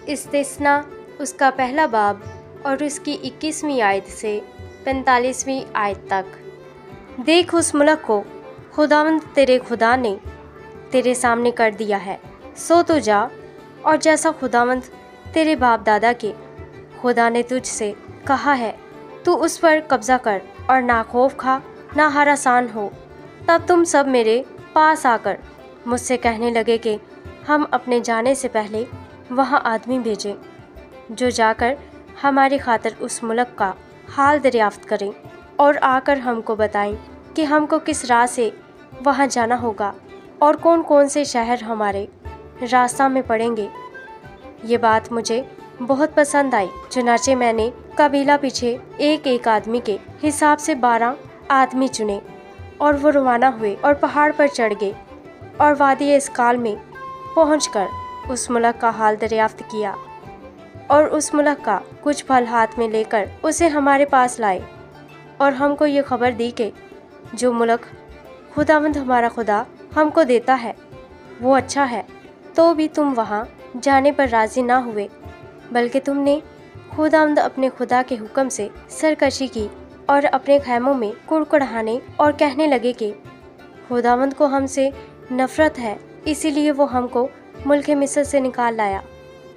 استثنا اس کا پہلا باب اور اس کی 21ویں آیت سے 45ویں آیت تک۔ دیکھ اس ملک کو خداوند تیرے خدا نے تیرے سامنے کر دیا ہے، سو تو جا اور جیسا خداوند تیرے باپ دادا کے خدا نے تجھ سے کہا ہے تو اس پر قبضہ کر اور نہ خوف کھا نہ ہراسان ہو۔ تب تم سب میرے پاس آ کر مجھ سے کہنے لگے کہ ہم اپنے جانے سے پہلے وہاں آدمی بھیجیں جو جا کر ہماری خاطر اس ملک کا حال دریافت کریں اور آ کر ہم کو بتائیں کہ ہم کو کس راہ سے وہاں جانا ہوگا اور کون کون سے شہر ہمارے راستہ میں پڑیں گے۔ یہ بات مجھے بہت پسند آئی، چنانچہ میں نے قبیلہ پیچھے ایک ایک آدمی کے حساب سے 12 آدمی چنے اور وہ روانہ ہوئے اور پہاڑ پر چڑھ گئے اور وادی اسکال میں پہنچ کر اس ملک کا حال دریافت کیا اور اس ملک کا کچھ پھل ہاتھ میں لے کر اسے ہمارے پاس لائے اور ہم کو یہ خبر دی کہ جو ملک خداوند ہمارا خدا ہم کو دیتا ہے وہ اچھا ہے، تو بھی تم وہاں جانے پر راضی نہ ہوئے، بلکہ تم نے خداوند اپنے خدا کے حکم سے سرکشی کی اور اپنے خیموں میں کڑکڑانے اور کہنے لگے کہ خداوند کو ہم سے نفرت ہے، اسی لیے وہ ہم کو ملک مصر سے نکال لایا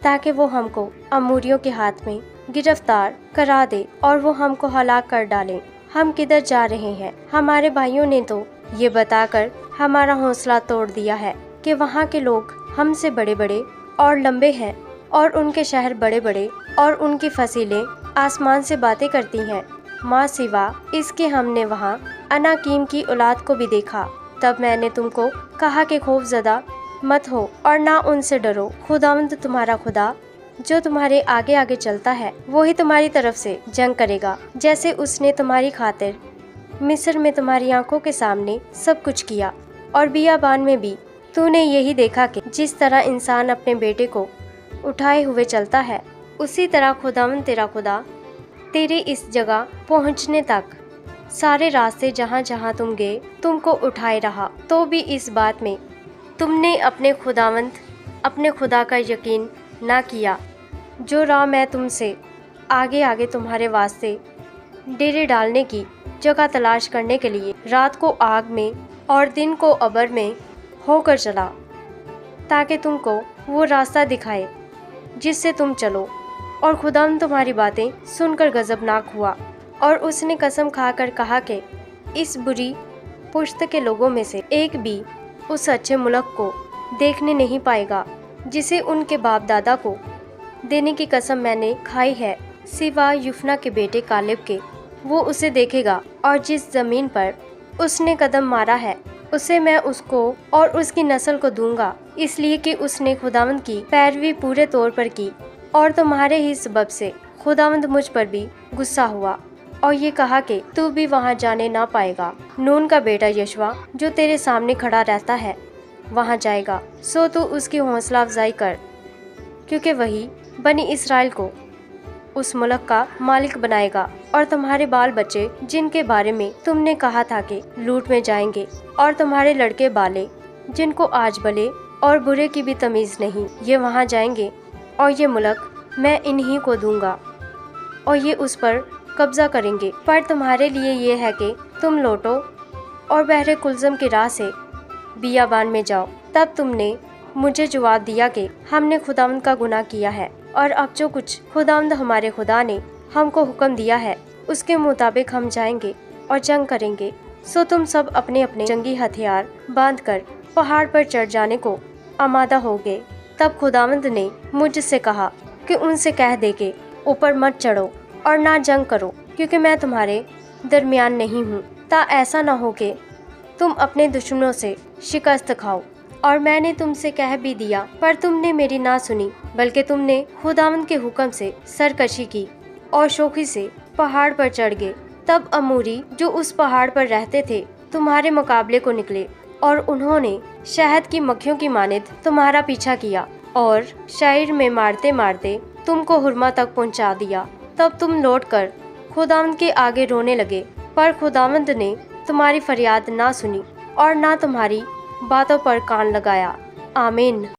تاکہ وہ ہم کو اموریوں کے ہاتھ میں گرفتار کرا دے اور وہ ہم کو ہلاک کر ڈالیں۔ ہم کدھر جا رہے ہیں؟ ہمارے بھائیوں نے تو یہ بتا کر ہمارا حوصلہ توڑ دیا ہے کہ وہاں کے لوگ ہم سے بڑے بڑے اور لمبے ہیں اور ان کے شہر بڑے بڑے اور ان کی فصیلیں آسمان سے باتیں کرتی ہیں۔ ماں سوا اس کے ہم نے وہاں اناکیم کی اولاد کو بھی دیکھا۔ تب میں نے تم کو کہا کہ خوف زدہ مت ہو اور نہ ان سے ڈرو، خداوند تمہارا خدا جو تمہارے آگے آگے چلتا ہے وہی تمہاری طرف سے جنگ کرے گا، جیسے اس نے تمہاری خاطر مصر میں تمہاری آنکھوں کے سامنے سب کچھ کیا۔ اور بیابان میں بھی تو نے یہی دیکھا کہ جس طرح انسان اپنے بیٹے کو اٹھائے ہوئے چلتا ہے، اسی طرح خداوند تیرا خدا تیرے اس جگہ پہنچنے تک سارے راستے جہاں جہاں تم گئے تم کو اٹھائے رہا۔ تو بھی اس بات میں تم نے اپنے خداوند اپنے خدا کا یقین نہ کیا، جو راہ میں تم سے آگے آگے تمہارے واسطے ڈیرے ڈالنے کی جگہ تلاش کرنے کے لیے رات کو آگ میں اور دن کو ابر میں ہو کر چلا، تاکہ تم کو وہ راستہ دکھائے جس سے تم چلو۔ اور خداوند تمہاری باتیں سن کر غضبناک ہوا اور اس نے قسم کھا کر کہا کہ اس بری پشت کے لوگوں میں سے ایک بھی اس اچھے ملک کو دیکھنے نہیں پائے گا جسے ان کے باپ دادا کو دینے کی قسم میں نے کھائی ہے، سوا یفنا کے بیٹے کالب کے۔ وہ اسے دیکھے گا اور جس زمین پر اس نے قدم مارا ہے اسے میں اس کو اور اس کی نسل کو دوں گا، اس لیے کہ اس نے خداوند کی پیروی پورے طور پر کی اور تمہارے ہی سبب سے خداوند مجھ پر بھی غصہ ہوا اور یہ کہا کہ تو بھی وہاں جانے نہ پائے گا۔ نون کا بیٹا یشوا جو تیرے سامنے کھڑا رہتا ہے وہاں جائے گا، سو تو اس کی حوصلہ افزائی کر، کیونکہ وہی بنی اسرائیل کو اس ملک کا مالک بنائے گا۔ اور تمہارے بال بچے جن کے بارے میں تم نے کہا تھا کہ لوٹ میں جائیں گے، اور تمہارے لڑکے بالے جن کو آج بھلے اور برے کی بھی تمیز نہیں، یہ وہاں جائیں گے اور یہ ملک میں انہی کو دوں گا اور یہ اس پر قبضہ کریں گے۔ پر تمہارے لیے یہ ہے کہ تم لوٹو اور بحر کلزم کی راہ سے بیابان میں جاؤ۔ تب تم نے مجھے جواب دیا کہ ہم نے خداوند کا گناہ کیا ہے، اور اب جو کچھ خداوند ہمارے خدا نے ہم کو حکم دیا ہے اس کے مطابق ہم جائیں گے اور جنگ کریں گے۔ سو تم سب اپنے اپنے جنگی ہتھیار باندھ کر پہاڑ پر چڑھ جانے کو آمادہ ہو گئے۔ تب خداوند نے مجھ سے کہا کہ ان سے کہہ دے کہ اوپر مت چڑھو اور نہ جنگ کرو، کیونکہ میں تمہارے درمیان نہیں ہوں، تا ایسا نہ ہو کہ تم اپنے دشمنوں سے شکست کھاؤ۔ اور میں نے تم سے کہہ بھی دیا، پر تم نے میری نہ سنی، بلکہ تم نے خداوند کے حکم سے سرکشی کی اور شوخی سے پہاڑ پر چڑھ گئے۔ تب اموری جو اس پہاڑ پر رہتے تھے تمہارے مقابلے کو نکلے، اور انہوں نے شہد کی مکھیوں کی مانند تمہارا پیچھا کیا اور شعیر میں مارتے مارتے تم کو ہرما تک پہنچا دیا۔ تب تم لوٹ کر خداوند کے آگے رونے لگے، پر خداوند نے تمہاری فریاد نہ سنی اور نہ تمہاری باتوں پر کان لگایا۔ آمین۔